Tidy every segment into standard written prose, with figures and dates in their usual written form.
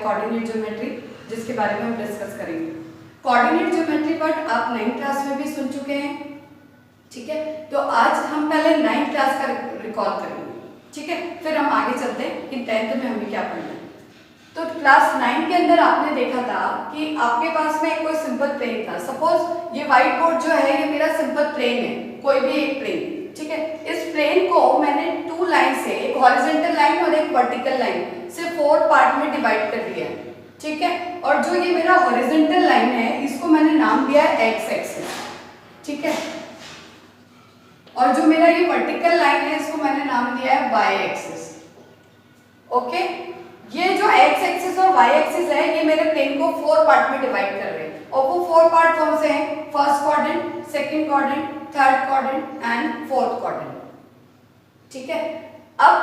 Coordinate geometry, जिसके बारे में हम डिस्कस करेंगे। कोऑर्डिनेट ज्योमेट्री पार्ट आप 9th क्लास में भी सुन चुके हैं, ठीक है। तो आज हम पहले 9th क्लास का रिकॉल करेंगे, ठीक है, फिर हम आगे चलते हैं कि 10th में हमें क्या पढ़ना है। तो क्लास 9 के अंदर आपने देखा था कि आपके पास में कोई सिंपल प्लेन था। सपोज ये व्हाइट बोर्ड जो है ये मेरा सिंपल प्लेन है, कोई भी एक प्लेन, ठीक है। इस प्लेन को मैंने 2 लाइन से, एक हॉरिजॉन्टल लाइन और एक वर्टिकल लाइन से 4 पार्ट में डिवाइड कर दिया है, ठीक है। और जो ये मेरा हॉरिजॉन्टल लाइन है इसको मैंने नाम दिया है एक्स एक्सिस, ठीक है। और जो मेरा ये वर्टिकल लाइन है इसको मैंने नाम दिया है वाई एक्सिस, ओके। ये जो एक्स एक्सिस और वाई एक्सिस है ये मेरे प्लेन को 4 पार्ट में डिवाइड कर रहे हैं, और वो 4 पार्ट कौन से हैं? First quadrant, second quadrant, third quadrant and fourth quadrant, ठीक है। अब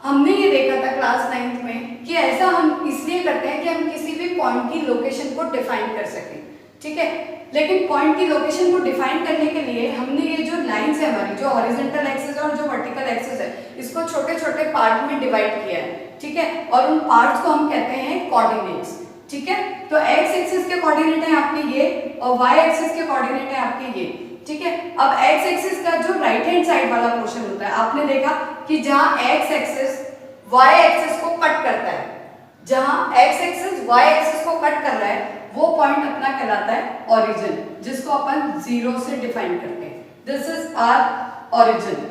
हमने ये देखा था क्लास 9th में कि ऐसा हम इसलिए करते हैं कि हम किसी भी पॉइंट की लोकेशन को डिफाइन कर सकें, ठीक है। लेकिन पॉइंट की लोकेशन को डिफाइन करने के लिए हमने ये जो लाइंस है हमारी, जो हॉरिजॉन्टल एक्सिस और जो वर्टिकल एक्सिस है, इसको छोटे छोटे पार्ट में डिवाइड किया है, ठीक है। और उन पार्ट्स को हम कहते हैं कोऑर्डिनेट्स, ठीक है। तो एक्स एक्सिस के कोऑर्डिनेट है आपके ये, और वाई एक्सिस के कोऑर्डिनेट है आपके ये, ठीक है। अब एक्स एक्सिस का जो राइट हैंड साइड वाला पोर्शन होता है, आपने देखा कि जहां एक्स एक्सिस वाई एक्सिस को कट करता है, जहां एक्स एक्सिस वाई एक्सिस को कट कर रहा है, वो पॉइंट अपना कहलाता है ओरिजिन, जिसको अपन 0 से डिफाइन करते हैं। दिस इज आवर ओरिजिन,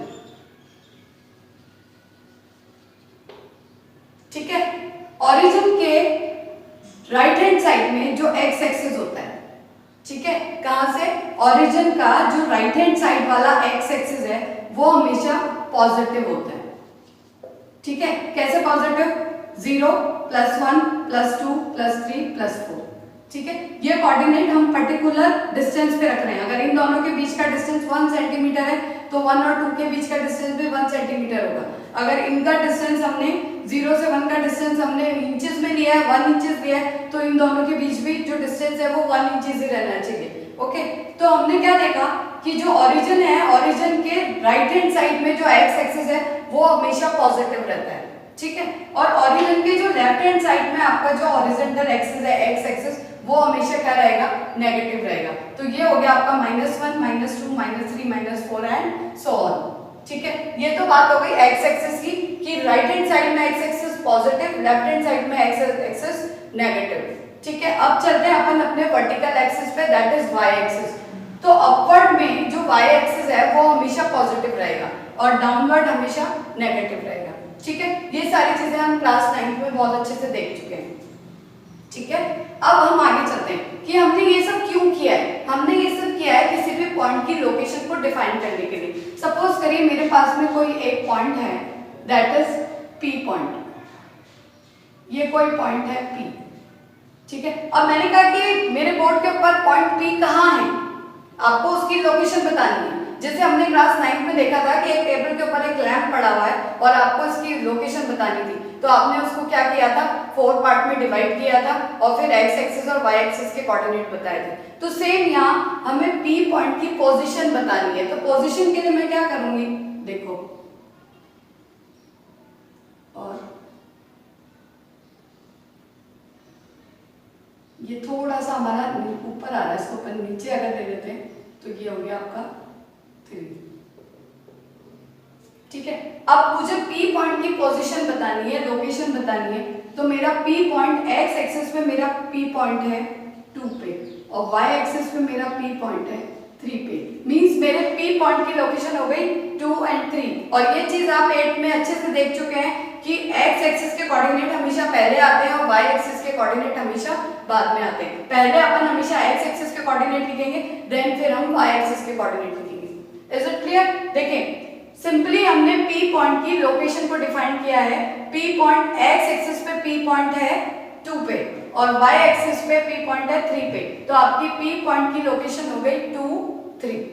ठीक है। ओरिजिन के राइट हैंड साइड में जो एक्स एक्सिस होता है, ठीक है, कहां से? ओरिजिन का जो राइट हैंड साइड वाला एक्स एक्सिस है वो हमेशा पॉजिटिव होता है, ठीक है। कैसे पॉजिटिव? 0 +1 +2 +3 +4, ठीक है। ये कोऑर्डिनेट हम पर्टिकुलर डिस्टेंस पे रख रहे हैं। अगर इन दोनों के बीच का डिस्टेंस 1 सेंटीमीटर है तो 1 और 2 के बीच का डिस्टेंस भी 1 सेंटीमीटर होगा। अगर इनका डिस्टेंस हमने 0 से 1 का डिस्टेंस हमने इंचेस में लिया है, 1 इंचेस लिया है, तो इन दोनों के बीच भी जो डिस्टेंस है वो 1 इंचेस ही रहना चाहिए, ओके। तो हमने क्या देखा कि जो ओरिजिन है, ओरिजिन के राइट हैंड साइड में जो एक्स एक्सिस है वो हमेशा पॉजिटिव रहता है, ठीक है। और ओरिजिन के जो लेफ्ट हैंड साइड में आपका जो हॉरिजॉन्टल एक्सिस है, एक्स एक्सिस, वो हमेशा क्या रहेगा? नेगेटिव रहेगा। तो ये हो गया आपका -1 -2 -3 -4 एंड सो ऑन, ठीक है। ये तो बात हो गई एक्स एक्सिस की कि राइट हैंड साइड में x axis positive, left hand side में एक्स एक्सिस नेगेटिव, ठीक है। अब चलते हैं अपन अपने वर्टिकल एक्सिस पे, दैट इज वाई एक्सिस। तो अपवर्ड में जो वाई एक्सिस है वो हमेशा पॉजिटिव रहेगा और डाउनवर्ड हमेशा नेगेटिव रहेगा, ठीक है। ये सारी चीजें हम क्लास 9 में बहुत अच्छे से देख चुके हैं, ठीक है। अब हम आगे चलते हैं कि हमने ये सब क्यों किया है। हमने ये सब किया है किसी भी पॉइंट की लोकेशन को डिफाइन करने के लिए। सपोज करिए मेरे पास में कोई एक पॉइंट है, दैट इज P पॉइंट, ये कोई पॉइंट है P, ठीक है। अब मैंने कहा कि मेरे बोर्ड के ऊपर पॉइंट P कहाँ है, आपको उसकी लोकेशन बतानी है। जैसे हमने क्लास 9 में देखा था कि एक टेबल के ऊपर एक लैंप पड़ा हुआ है और आपको इसकी लोकेशन बतानी थी, तो आपने उसको क्या किया था? 4 पार्ट में डिवाइड किया था और फिर एक्स एक्सिस और वाई एक्सिस के कोऑर्डिनेट बताए थे। तो सेम यहाँ हमें P पॉइंट की पोजीशन बतानी है। तो पोजीशन के लिए मैं क्या करूंगी, देखो, और ये थोड़ा सा हमारा ऊपर आ रहा है, इसको अपन नीचे अगर दे देते हैं तो ये हो गया आपका 3, ठीक है। अब मुझे P पॉइंट की पोजीशन बतानी है, लोकेशन बतानी है। तो मेरा P पॉइंट एक्स एक्सिस में मेरा P पॉइंट है 2 पे और y एक्सिस पे मेरा P पॉइंट है 3 पे। मींस मेरे P पॉइंट की लोकेशन हो गई 2 और 3। और ये चीज आप 8 में अच्छे से देख चुके हैं कि x एक्सिस के कोऑर्डिनेट हमेशा पहले आते हैं और y एक्सिस के कोऑर्डिनेट हमेशा बाद में आते हैं। पहले अपन हमेशा x एक्सिस के कोऑर्डिनेट लिखेंगे, देन फिर हम y एक्सिस के कोऑर्डिनेट लिखेंगे। Is it clear? देखें, सिंपली हमने P पॉइंट की लोकेशन को डिफाइन किया है। P पॉइंट x एक्सिस पे P पॉइंट है 2 पे और y एक्सिस पे P पॉइंट है 3 पे। तो आपकी P पॉइंट की लोकेशन हो गई 2, 3,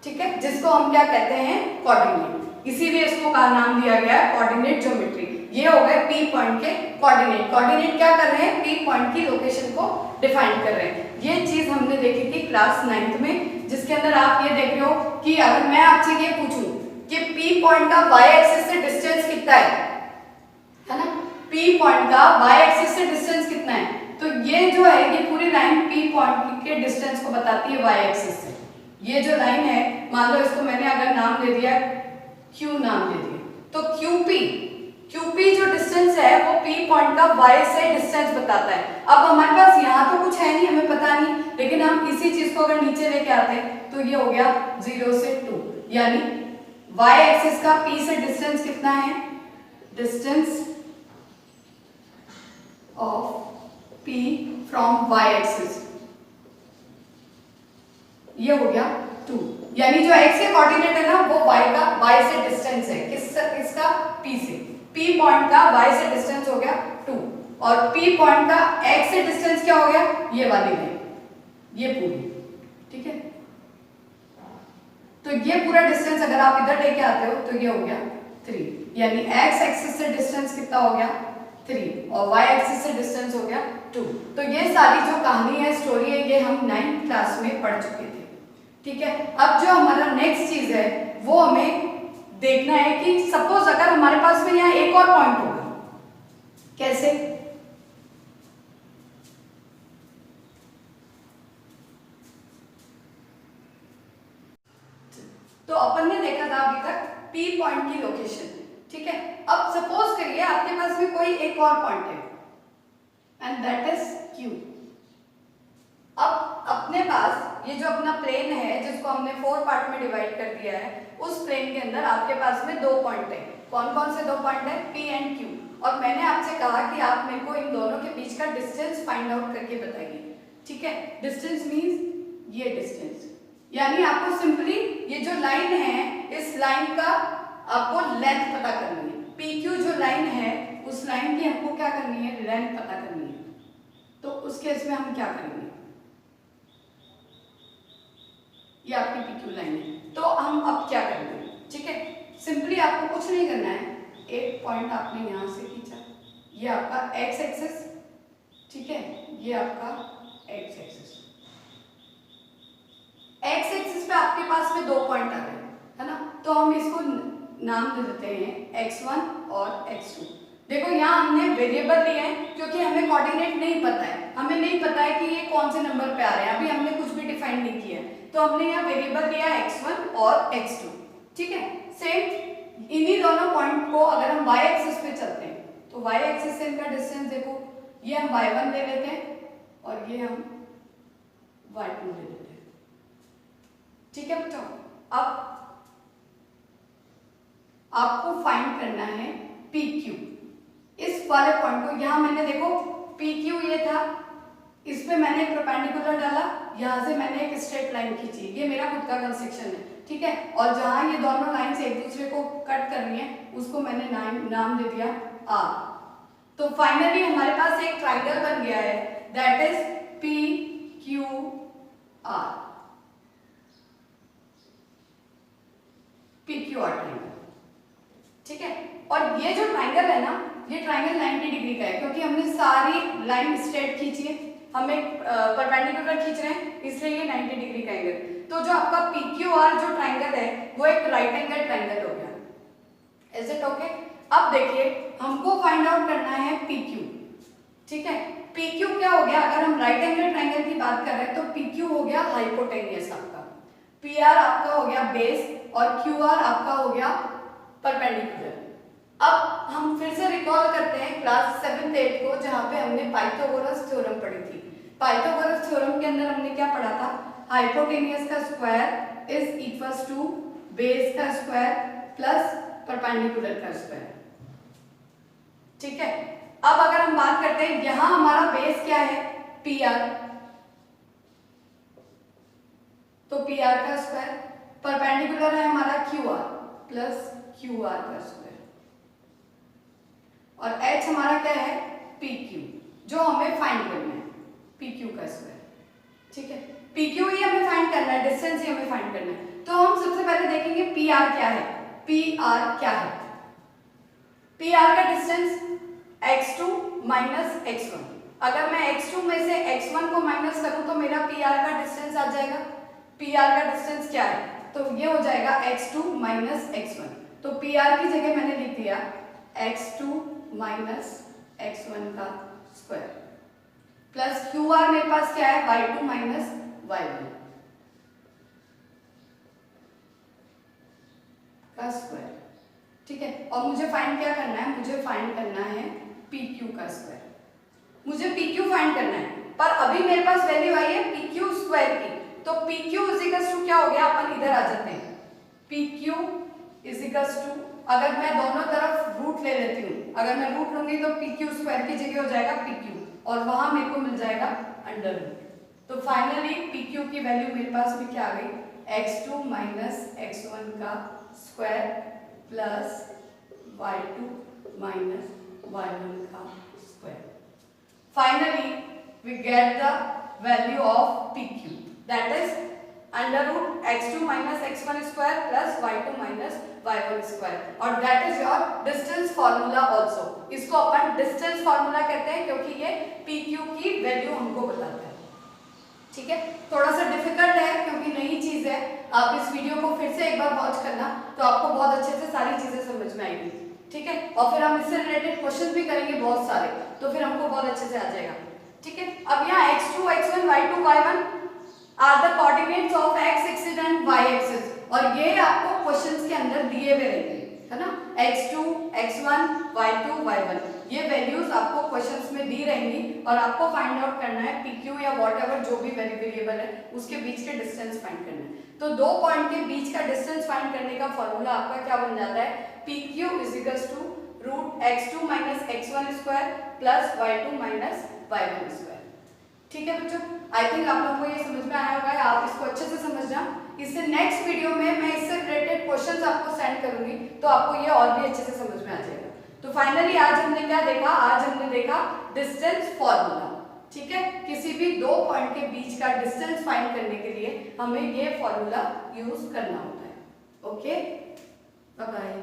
ठीक है, जिसको हम क्या कहते हैं? कोऑर्डिनेट। इसीलिए इसको का नाम दिया गया है कोऑर्डिनेट ज्योमेट्री। ये हो गए P पॉइंट के कोऑर्डिनेट। कोऑर्डिनेट क्या कर रहे हैं? P पॉइंट की लोकेशन को डिफाइन कर रहे हैं। ये चीज हमने देखी थी क्लास 9th में, जिसके अंदर आप ये देख रहे हो कि अगर मैं आपसे ये पूछूं कि P पॉइंट का y एक्सिस से डिस्टेंस कितना है ना? P पॉइंट का y एक्सिस से डिस्टेंस कितना है, तो ये जो है ये पूरी लाइन P पॉइंट के डिस्टेंस को बताती है y एक्सिस से। ये जो लाइन है, मान लो इसको मैंने अगर नाम दे दिया Q नाम दे दिया, तो QP जो डिस्टेंस है वो P पॉइंट का y से डिस्टेंस बताता है। अब हमारे पास यहाँ तो कुछ है नहीं, हमें पता नहीं, लेकिन हम इसी चीज को अगर नीचे लेके आते हैं तो ये हो गया 0 से 2, यानी y एक्सिस का P से डिस्टेंस कितना है, distance of P from y axis, ये हो गया 2, यानी जो x के कोऑर्डिनेट है ना वो y से डिस्टेंस है, किसका P से, P पॉइंट का y से डिस्टेंस हो गया 2 और P पॉइंट का x से डिस्टेंस क्या हो गया, ये वाली लाइन, ये पूरी, ठीक है। तो ये पूरा डिस्टेंस अगर आप इधर लेके आते हो तो ये हो गया 3, यानी x एक्सिस से डिस्टेंस कितना हो गया 3 और y एक्सिस से डिस्टेंस हो गया 2। तो ये सारी जो कहानी है, स्टोरी है, ये हम 9th क्लास में पढ़ चुके थे, ठीक है। अब जो हमारा नेक्स्ट चीज है वो हमें देखना है कि सपोज अगर हमारे पास में यहाँ एक और पॉइंट होगा, कैसे, तो अपन ने देखा था अभी तक P पॉइंट की लोकेशन, ठीक है। अब सपोज करिए आपके पास में कोई एक और पॉइंट है एंड दैट इज Q। अब अपने पास ये जो अपना प्लेन है जिसको हमने 4 पार्ट में डिवाइड कर दिया है, उस प्लेन के अंदर आपके पास में 2 पॉइंट है। कौन कौन से 2 पॉइंट है, P एंड Q। और मैंने आपसे कहा कि आप मेरे को इन दोनों के बीच का डिस्टेंस फाइंड आउट करके बताइए, ठीक है। डिस्टेंस मींस ये डिस्टेंस, यानी आपको सिंपली ये जो लाइन है इस लाइन का आपको लेंथ पता करनी है। PQ जो लाइन है उस लाइन की हमको क्या करनी है, लेंथ पता करनी है। तो उस केस में हम क्या करेंगे, ये आपकी PQ लाइन है, तो हम अब क्या करेंगे, ठीक है। सिंपली आपको कुछ नहीं करना है, एक पॉइंट आपने यहां से खींचा, ये आपका x एक्सिस, ठीक है, ये आपका x एक्सिस। x एक्सिस पे आपके पास में 2 पॉइंट आ रहे हैं, है ना, तो हम इसको नाम दे देते हैं x1 और x2। देखो यहाँ हमने वेरिएबल लिए हैं क्योंकि हमें कोऑर्डिनेट नहीं पता है, हमें नहीं पता है कि ये कौन से नंबर पे आ रहे हैं, अभी हमने कुछ भी डिफाइन नहीं किया है, तो हमने यहाँ वेरिएबल लिया x1 और x2, ठीक है। सेम इन्हीं दोनों पॉइंट को अगर हम y एक्सिस पे चलते हैं तो y एक्सिस से इनका डिस्टेंस देखो, ये हम y1 ले लेते हैं और ये हम y2 ले लेते हैं, ठीक है बच्चों। अब आपको फाइंड करना है PQ, इस वाले पॉइंट को, यहां मैंने देखो PQ ये था, इस पे मैंने एक परपेंडिकुलर डाला, यहां से मैंने एक स्ट्रेट लाइन खींची, ये मेरा खुद का कंसेक्शन है, ठीक है। और जहां ये दोनों लाइंस एक दूसरे को कट कर रही हैं उसको मैंने नाम दे दिया R। तो फाइनली हमारे पास एक ट्राइंगल बन गया है, that is PQR, PQR triangle, ठीक है। और ये जो ट्राइंगल है ना, ये ट्राइंगल 90 डिग्री का है क्योंकि हमने सारी लाइन स्ट्रेट खींची है, हम एक परपेंडिकुलर खींच रहे हैं, इसलिए ये 90 डिग्री का एंगल। तो जो आपका PQR जो ट्राइंगल है वो एक राइट एंगल ट्राइंगल हो गया। Is it okay? अब देखिए हमको फाइंड आउट करना है PQ, ठीक है। PQ क्या हो गया, अगर हम राइट एंगल ट्राइंगल की बात कर रहे हैं तो PQ हो गया हाइपोटेनियस आपका, PR आपका हो गया बेस और QR आपका हो गया परपेंडिकुलर। अब हम फिर से रिकॉल करते हैं क्लास 7th 8th को, जहां पे हमने पाइथागोरस थ्योरम पढ़ी थी। पाइथागोरस थ्योरम के अंदर हमने क्या पढ़ा था, हाइपोटेनियस का square is equals to base का स्क्वायर प्लस परपेंडिकुलर का स्क्वायर, ठीक है। अब अगर हम बात करते हैं, यहां हमारा बेस क्या है, PR, तो PR का स्क्वायर, परपेंडिकुलर है हमारा QR प्लस QR का स्क्वायर, और H हमारा क्या है, PQ, जो हमें फाइंड करना है, PQ का स्क्वायर, ठीक है। PQ ही हमें फाइंड करना है, डिस्टेंस ही हमें फाइंड करना है। तो हम सबसे पहले देखेंगे PR क्या है, PR क्या है। PR का डिस्टेंस x2 माइनस x1, अगर मैं x2 में से x1 को माइनस करूं तो मेरा PR का डिस्टेंस आ जाएगा। PR का डिस्टेंस क्या है, तो ये हो जाएगा x2 माइनस x1, तो PR की जगह मैंने लिख दिया x2 माइनस x1 का स्क्वायर प्लस QR मेरे पास क्या है y2 माइनस y1 का स्क्वायर। ठीक है, और मुझे फाइंड क्या करना है, मुझे फाइंड करना है PQ का स्क्वायर। मुझे PQ फाइंड करना है, पर अभी मेरे पास वैल्यू आई है PQ स्क्वायर की, तो PQ इज इक्वल्स टू क्या हो गया, अपन इधर आ जाते हैं। PQ इज इक्वल्स टू, अगर मैं दोनों तरफ रूट ले लेती हूँ, अगर मैं रूट लूंगी तो PQ स्क्वायर की जगह हो जाएगा PQ और वहां मेरे को मिल जाएगा अंडर रूट। तो फाइनली PQ की वैल्यू मेरे पास में क्या आ गई, x2 माइनस x1 का square plus y2 minus y1 का square. Finally, we get the value of PQ, that is under root x2 minus x1 square plus y2 minus y1 square, और that is your distance formula also। इसको अपन distance formula कहते हैं क्योंकि ये PQ की value हमको बताता है। ठीक है, थोड़ा सा डिफिकल्ट है क्योंकि नई चीज है। आप इस वीडियो को फिर से एक बार वॉच करना तो आपको बहुत अच्छे से सारी चीजें समझ में आएगी। ठीक है, और फिर हम इससे रिलेटेड क्वेश्चन भी करेंगे बहुत सारे, तो फिर हमको बहुत अच्छे से आ जाएगा। ठीक है, अब यहाँ x2 x1 y2 y1 are the coordinates of x axis and y axis, और ये आपको क्वेश्चंस के अंदर दिए हुए रहेंगे, है ना। x2 x1 y2 y1 ये वैल्यूज आपको क्वेश्चंस में दी रहेंगी और आपको फाइंड आउट करना है PQ या व्हाटएवर जो भी वेरिएबल है उसके बीच के डिस्टेंस फाइंड करना है। तो दो पॉइंट के बीच का डिस्टेंस फाइंड करने का फॉर्मूला आपका क्या बन जाता है, PQ is equals to root x2 minus x1 square plus y2 minus y1 square. ठीक है बच्चों, आई थिंक आप लोगों को ये समझ में आया होगा, आप इसको अच्छे से समझना। इससे नेक्स्ट वीडियो में मैं इससे रिलेटेड क्वेश्चंस आपको सेंड करूंगी तो आपको ये और भी अच्छे से समझ में आ जाएगा। तो फाइनली आज हमने क्या देखा, आज हमने देखा डिस्टेंस फॉर्मूला। ठीक है, किसी भी दो पॉइंट के बीच का डिस्टेंस फाइंड करने के लिए हमें ये फॉर्मूला यूज करना होता है। Okay, bye bye.